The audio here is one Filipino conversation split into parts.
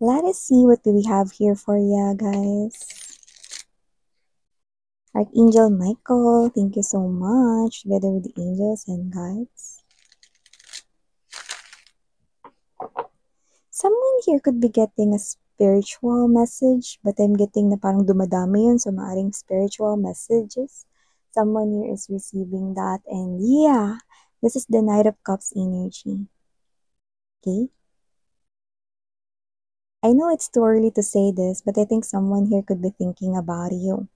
Let us see what do we have here for ya, guys. Archangel Michael, thank you so much, together with the angels and guides. Someone here could be getting a spiritual message, but I'm getting na parang dumadami yun, so maaring spiritual messages. Someone here is receiving that, and yeah, this is the Knight of Cups energy. Okay? I know it's too early to say this, but I think someone here could be thinking about you.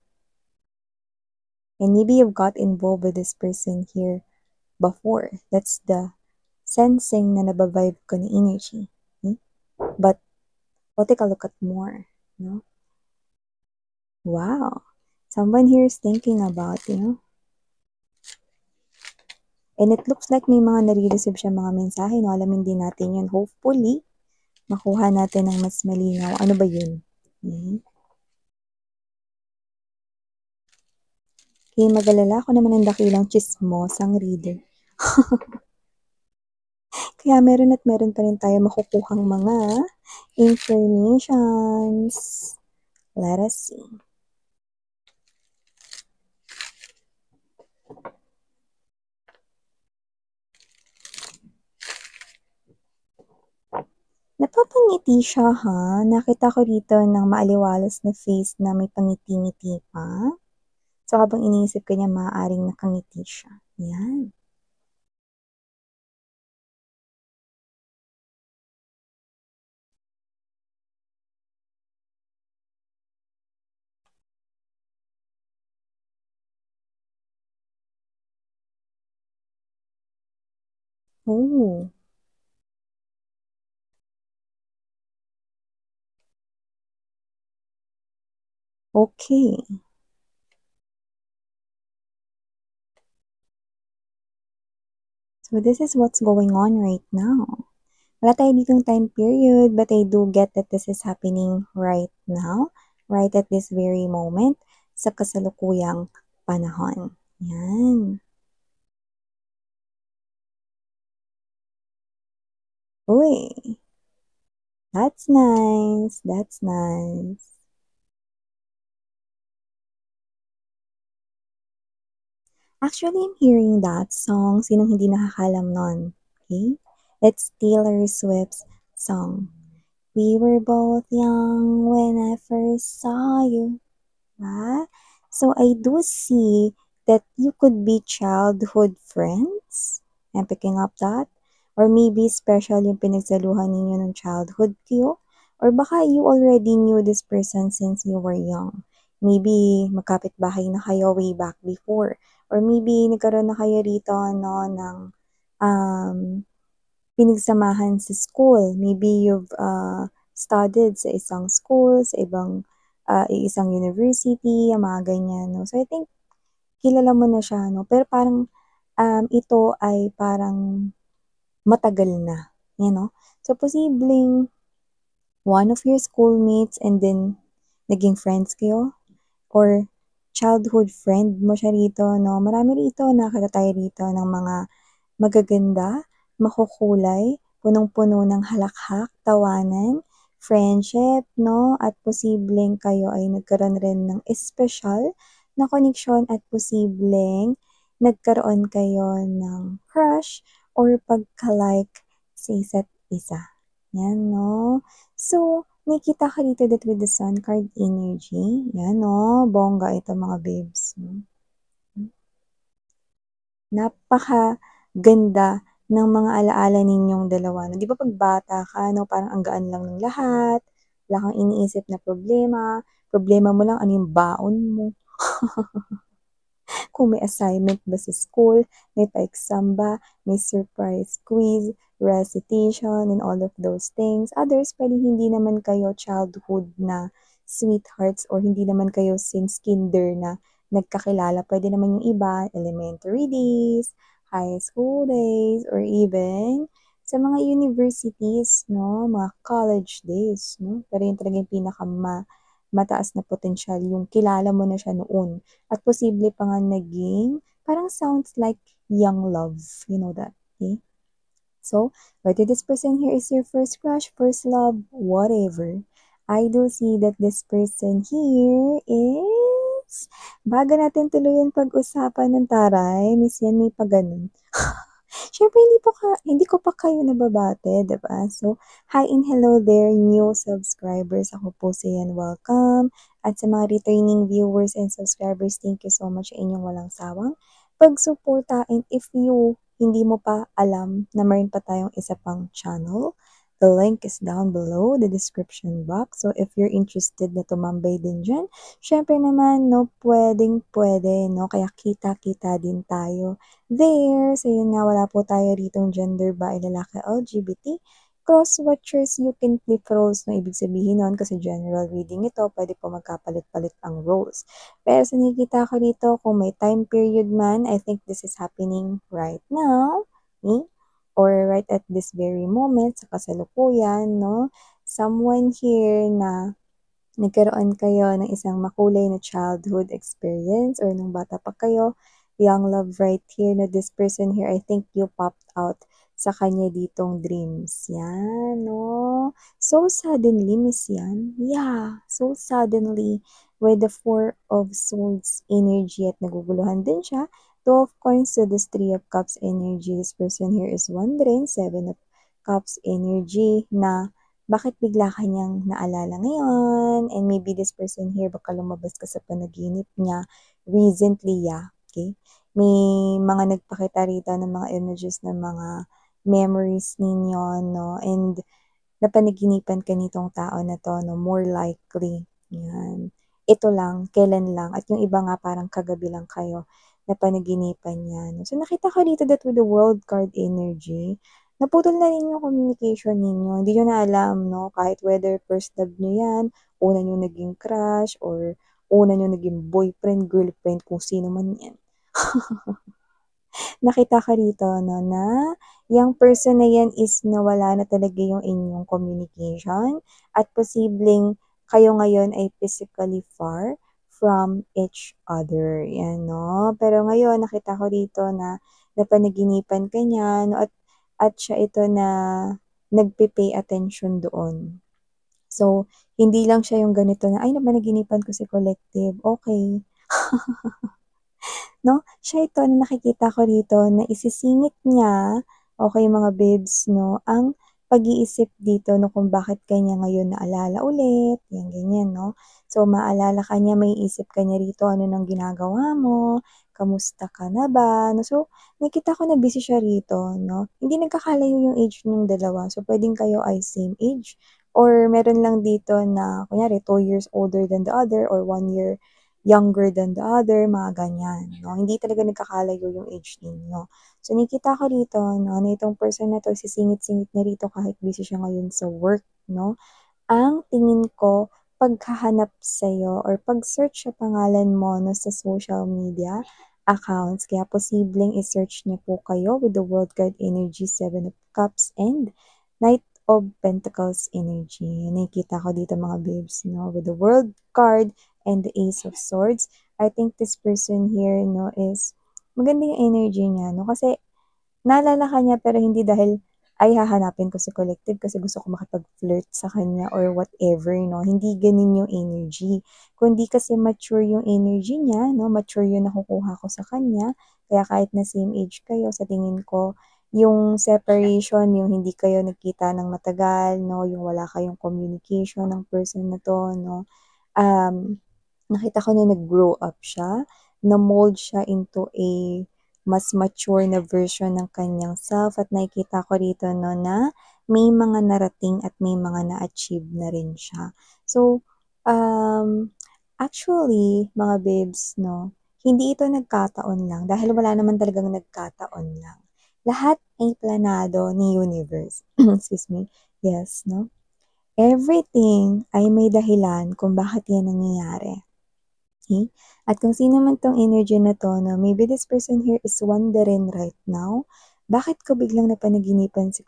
And maybe you've got involved with this person here before. That's the sensing na nabavibe ko na energy. Okay? But we'll take a look at more. No? Wow. Someone here is thinking about you. And it looks like may mga nare-receive siya mga mensahe. No? Alamin din natin yun. Hopefully, makuha natin ng mas malinaw. Ano ba yun? Okay. Okay, mag-alala ako naman ang dakilang chismosang reader. Kaya meron at meron pa rin tayo makukuhang mga informations. Let us see. Napapangiti siya ha. Nakita ko rito ng maaliwalas na face na may pangiti-ngiti pa. So habang iniisip ko niya, maaaring nakangiti siya. Yan. Oh. Okay. So this is what's going on right now. Wala tayo ditong time period, but I do get that this is happening right now, right at this very moment, sa kasalukuyang panahon. Yan. Uy. That's nice. That's nice. Actually, I'm hearing that song. Sinong hindi nakakalam nun? Okay? It's Taylor Swift's song. We were both young when I first saw you. Diba? So, I do see that you could be childhood friends. I'm picking up that. Or maybe special yung pinagsaluhan ninyo ng childhood kayo. Or baka you already knew this person since you were young. Maybe magkapit-bahay na kayo way back before. Or maybe nagkaroon na kayo rito no, ng pinagsamahan sa school. Maybe you've studied sa isang school, sa isang university, mga ganyan. No? So, I think, kilala mo na siya. No? Pero parang ito ay parang matagal na. You know? So, posibleng one of your schoolmates and then naging friends kayo. Or childhood friend mo siya rito. No? Marami rito, nakita tayo rito ng mga magaganda, makukulay, punong-puno ng halakhak, tawanan, friendship, no? At posibleng kayo ay nagkaroon rin ng espesyal na koneksyon at posibleng nagkaroon kayo ng crush or pagka-like sa isa't isa. Yan, no? So, nakita ka dito that with the sun card energy. Yan, no? Bongga ito mga babes. No? Napaka-ganda ng mga alaala ninyong dalawa. No? Di ba pag bata ka, no, parang ang gaan lang ng lahat, wala kang iniisip na problema mo lang ano yung baon mo. Kung may assignment ba sa school, may pa-exam ba, may surprise quiz, recitation, and all of those things. Others, pwede hindi naman kayo childhood na sweethearts or hindi naman kayo since kinder na nagkakilala. Pwede naman yung iba, elementary days, high school days, or even sa mga universities, no, mga college days, no. Pero yun talaga yung mataas na potensyal, yung kilala mo na siya noon. At posible pa nga naging, parang sounds like young love. You know that, okay? So, whether this person here is your first crush, first love, whatever, I do see that this person here is, bago natin tuluyan pag-usapan ng taray, miss yan, may pa ganun. Siyempre hindi ko pa kayo nababate, 'di ba? So, hi and hello there new subscribers. Ako po si Yan, welcome. At sa mga returning viewers and subscribers, thank you so much sa inyong walang sawang pagsuporta. And if you hindi mo pa alam na meron pa tayong isa pang channel, the link is down below the description box. So, if you're interested na tumambay din dyan, syempre naman, no, pwedeng-pwede, no? Kaya kita-kita din tayo there. So, yun nga, wala po tayo ritong gender ba, lalaki, LGBT. Cross-watchers, you can flip roles, no? Ibig sabihin nun, kasi general reading ito, pwede po magkapalit-palit ang roles. Pero sa nakikita ko dito, kung may time period man, I think this is happening right now, or right at this very moment, sa kasalukuyan, no? Someone here na nagkaroon kayo ng isang makulay na childhood experience or nung bata pa kayo, young love right here na this person here, I think you popped out sa kanya ditong dreams. Yan, no? So suddenly, miss yan. Yeah, so suddenly, with the Four of Swords energy at naguguluhan din siya, Two of Coins to this Three of Cups energy. This person here is wondering, Seven of Cups energy na bakit bigla ka niyang naalala ngayon, and maybe this person here, baka lumabas ka sa panaginip niya recently, yeah, okay? May mga nagpakita rito ng mga images ng mga memories ninyo, no? And napanaginipan ka nitong tao na to, no? More likely, yan. Ito lang, kailan lang, at yung iba nga parang kagabi lang kayo napanaginipan niya, no? So, nakita ko dito that with the World card energy, naputol na rin yung communication ninyo. Hindi nyo na alam, no? Kahit whether first love nyo yan, una nyo naging crush, or una nyo naging boyfriend, girlfriend, kung sino man yan. Nakita ka rito, no, na yung person na yan is nawala na talaga yung inyong communication at posibleng kayo ngayon ay physically far from each other. Yan, no? Pero ngayon, nakita ko dito na napanaginipan ka niya, no? At siya ito na nagpe-pay attention doon. So, hindi lang siya yung ganito na, ay, napanaginipan ko si Collective. Okay. No? Siya ito na nakikita ko rito na isisingit niya, okay mga babes, no, ang pag-iisip dito no kung bakit kanya ngayon naalala ulit, yan ganyan, no? So, maalala ka niya, may isip ka niya rito, ano nang ginagawa mo, kamusta ka na ba, no? So, nakita ko na busy siya rito, no? Hindi nagkakalayo yung age ng dalawa, so pwedeng kayo ay same age, or meron lang dito na, kunyari, 2 years older than the other, or 1 year younger than the other, mga ganyan, no? Hindi talaga nagkakalayo yung age ninyo. So, nakita ko rito, no, na itong person na to, sisingit-singit na rito kahit busy siya ngayon sa work, no? Ang tingin ko, paghahanap sa'yo or pag-search sa pangalan mo no, sa social media accounts, kaya posibleng i-search niyo po kayo with the World Card Energy, Seven of Cups, and Knight of Pentacles energy. Nakikita ko dito mga babes, no, with the World card and the Ace of Swords. I think this person here, no, is maganda yung energy niya, no, kasi naalala ka niya pero hindi dahil ay hahanapin ko si Collective kasi gusto ko makipag-flirt sa kanya or whatever, no? Hindi ganun yung energy. Kundi kasi mature yung energy niya, no? Mature yung nakukuha ko sa kanya. Kaya kahit na same age kayo, sa tingin ko, yung separation, yung hindi kayo nagkita ng matagal, no? Yung wala kayong communication ng person na to, no? Nakita ko na nag-grow up siya, na-mold siya into a mas mature na version ng kanyang self at nakikita ko rito no, na may mga narating at may mga na-achieve na rin siya. So, actually, mga babes, no, hindi ito nagkataon lang dahil wala naman talagang nagkataon lang. Lahat ay planado ni universe. Excuse me. Yes, no? Everything ay may dahilan kung bakit yan nangyayari. Okay? At kung sino man tong energy na to, no, maybe this person here is wondering right now, bakit ko biglang napanaginipan si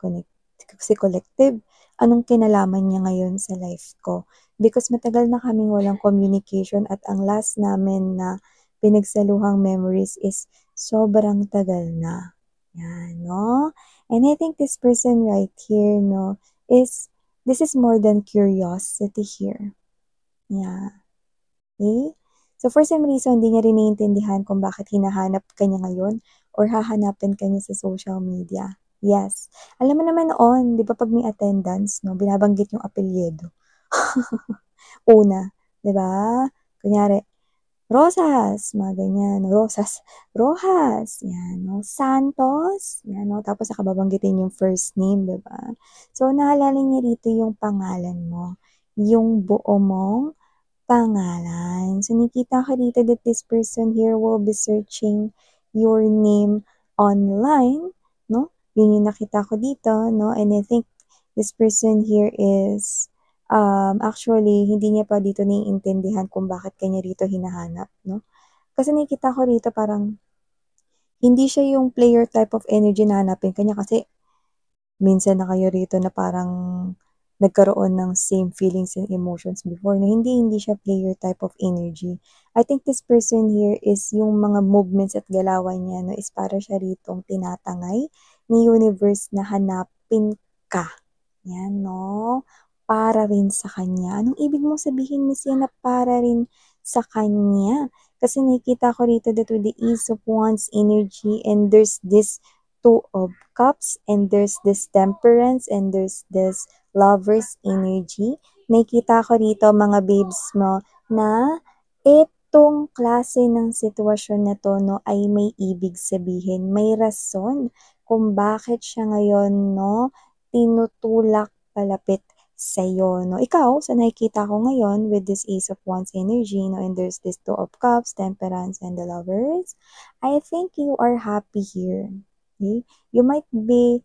Collective? Anong kinalaman niya ngayon sa life ko? Because matagal na kaming walang communication at ang last namin na pinagsaluhang memories is sobrang tagal na. Yan, no? And I think this person right here, no, this is more than curiosity here. Yeah. Okay? So, for some reason, hindi niya rin naiintindihan kung bakit hinahanap ka niya ngayon or hahanapin ka niya sa social media. Yes. Alam mo naman noon, di ba pag may attendance, no, binabanggit yung apelyido. Una, di ba? Kunyari, Rosas, mga ganyan. Rosas, Rojas, yan, no? Santos, yan, no? Tapos saka babanggitin yung first name, di ba? So, naalala niya dito yung pangalan mo, yung buo mong pangalan. So, nakita ko dito that this person here will be searching your name online, no? Yun yung nakita ko dito, no? And I think this person here is, actually, hindi niya pa dito naiintindihan kung bakit kanya rito hinahanap, no? Kasi nakita ko dito parang, hindi siya yung player type of energy na hanapin kanya kasi minsan na kayo rito na parang nagkaroon ng same feelings and emotions before na hindi siya player type of energy. I think this person here is yung mga movements at galawan niya, no, is para siya ritong tinatangay ni universe na hanapin ka. Yan, no? Para rin sa kanya. Anong ibig mong sabihin, Miss Yan, na para rin sa kanya? Kasi nakikita ko rito that with the Ace of Wands energy and there's this Two of Cups and there's this Temperance and there's this Lover's energy. Nakikita ko rito mga babes mo na itong klase ng sitwasyon na to, no, ay may ibig sabihin, may rason kung bakit siya ngayon, no, tinutulak palapit sa'yo, no. Ikaw, sa nakikita ko ngayon with this Ace of Wands energy, no, and there's this Two of Cups, Temperance, and the Lovers, I think you are happy here. Okay? You might be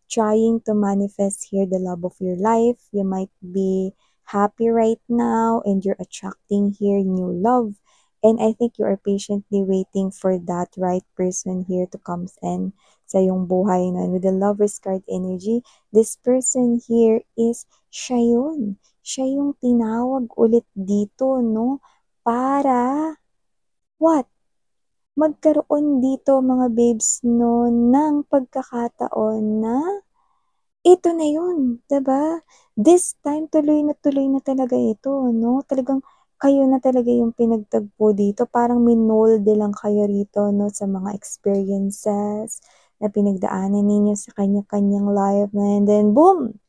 trying to manifest here the love of your life. You might be happy right now and you're attracting here new love. And I think you are patiently waiting for that right person here to come in sa iyong buhay na. With the Lover's card energy, this person here is siya yun. Siya yung tinawag ulit dito, no? Para, what? Magkaroon dito mga babes, no, ng pagkakataon na ito na yun, 'di ba? This time tuloy na talaga ito, no? Talagang kayo na talaga yung pinagtagpo dito. Parang minolde lang kayo rito, no, sa mga experiences na pinagdaanan ninyo sa kanya-kanyang life. And then, boom!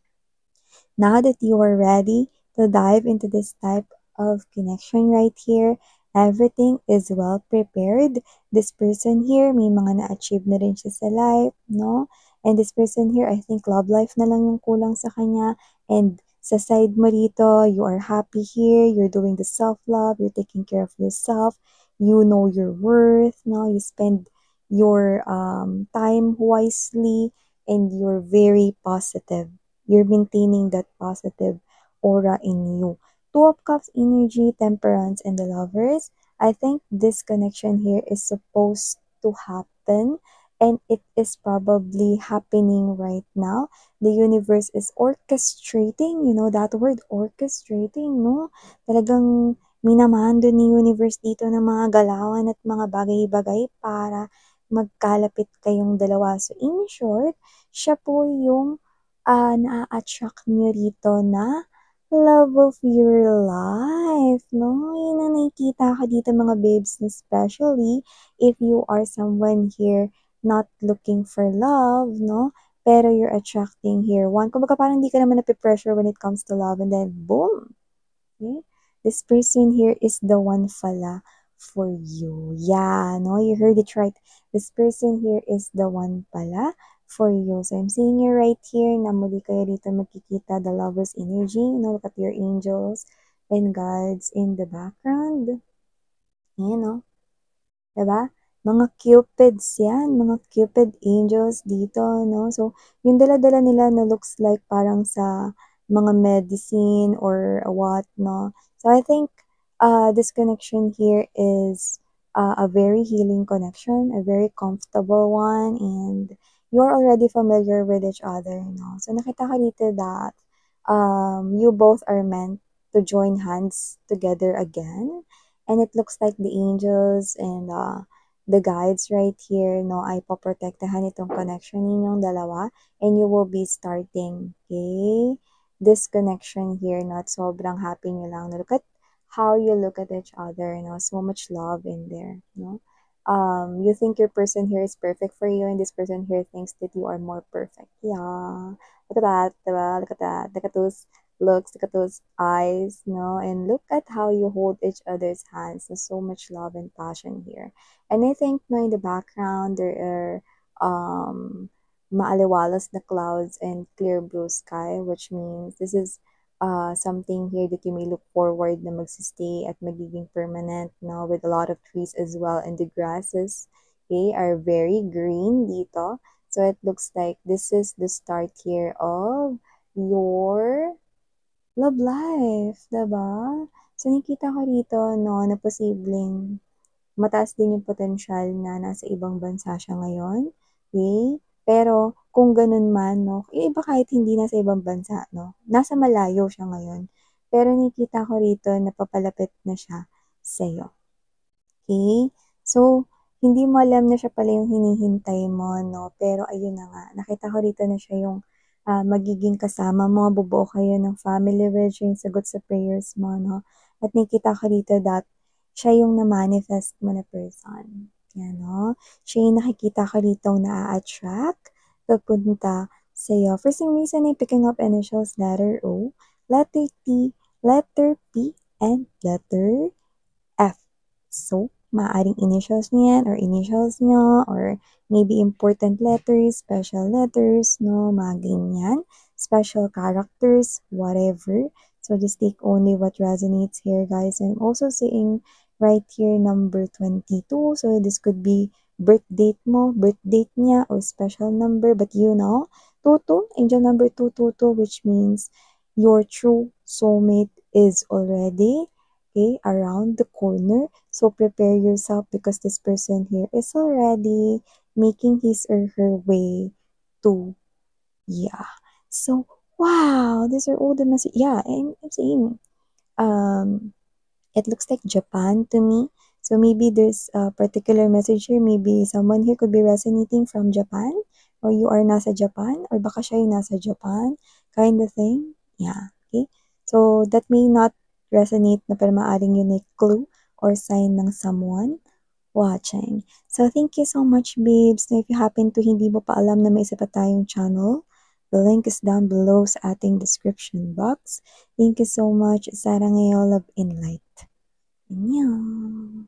Now that you are ready to dive into this type of connection right here, everything is well prepared. This person here, may mga na-achieve na rin siya sa life, no? And this person here, I think love life na lang yung kulang sa kanya. And sa side mo dito, you are happy here, you're doing the self-love, you're taking care of yourself, you know your worth, no? You spend your time wisely, and you're very positive. You're maintaining that positive aura in you. Two of Cups energy, Temperance, and the Lovers. I think this connection here is supposed to happen and it is probably happening right now. The universe is orchestrating, you know that word, orchestrating, no? Talagang minamando ni universe dito ng mga galawan at mga bagay-bagay para magkalapit kayong dalawa. So in short, siya po yung naa-attract niyo rito na love of your life, no? Yun ang nakikita ko dito mga babes, especially if you are someone here not looking for love, no? Pero you're attracting here one. Kumbaga parang hindi ka naman napipressure when it comes to love and then boom! Okay? This person here is the one pala for you. Yeah, no? You heard it right. This person here is the one pala for you. So I'm seeing you right here na muli kayo dito magkikita the lover's energy. Look at your angels and gods in the background. Ayan, no? Diba? Mga cupids yan, mga cupid angels dito, no? So, yung dala-dala nila na looks like parang sa mga medicine or what, no? So, I think this connection here is a very healing connection, a very comfortable one, and you're already familiar with each other, no? So, nakita ko dito that you both are meant to join hands together again. And it looks like the angels and the guides right here, no, ay poprotektahan itong connection ninyong dalawa, and you will be starting, okay, this connection here, no, at sobrang happy nyo lang. Look at how you look at each other, no, so much love in there, no. You think your person here is perfect for you, and this person here thinks that you are more perfect. Yeah, look at that, diba? Look at that. Look at those looks, look at those eyes, no? And look at how you hold each other's hands. There's so much love and passion here. And I think, no, in the background, there are maaliwalas na clouds and clear blue sky, which means this is something here that you may look forward na magsistay at magiging permanent, no, with a lot of trees as well, and the grasses, okay, are very green dito. So it looks like this is the start here of your love life, diba? So, nakita ko rito, no, na posibleng mataas din yung potensyal na nasa ibang bansa siya ngayon. Okay? Pero, kung ganun man, no, yung iba kahit hindi nasa ibang bansa, no, nasa malayo siya ngayon. Pero nakita ko rito na papalapit na siya sa'yo. Okay? So, hindi mo alam na siya pala yung hinihintay mo, no? Pero ayun na nga, nakita ko rito na siya yung magiging kasama mo, bubuo kayo ng family with, siya yung sagot sa prayers mo, no? At nakita ko rito that siya yung na-manifest mo na person. Yan, no? Siya yung nakikita ko rito na-attract, papunta sa'yo. For some reason, I'm picking up initials, letter O, letter T, letter P, and letter F. So, maaaring initials niyan or initials nyo or maybe important letters, special letters, no, mga ganyan, special characters, whatever. So, just take only what resonates here, guys. I'm also seeing right here number 22. So, this could be birth date mo, birth date niya, or special number. But you know, 22, angel number 222, which means your true soulmate is already, okay, around the corner. So prepare yourself because this person here is already making his or her way to, yeah. So, wow, these are all the messages. Yeah, and I'm saying, it looks like Japan to me. So maybe there's a particular message here. Maybe someone here could be resonating from Japan, or you are nasa Japan, or baka siya yung nasa Japan, kind of thing. Yeah, okay. So that may not resonate na pero maaring yun ay clue or sign ng someone watching. So thank you so much, babes. Now, if you happen to hindi mo pa alam na may isa pa tayong channel, the link is down below sa ating description box. Thank you so much. Sarang Love in Light. 안녕.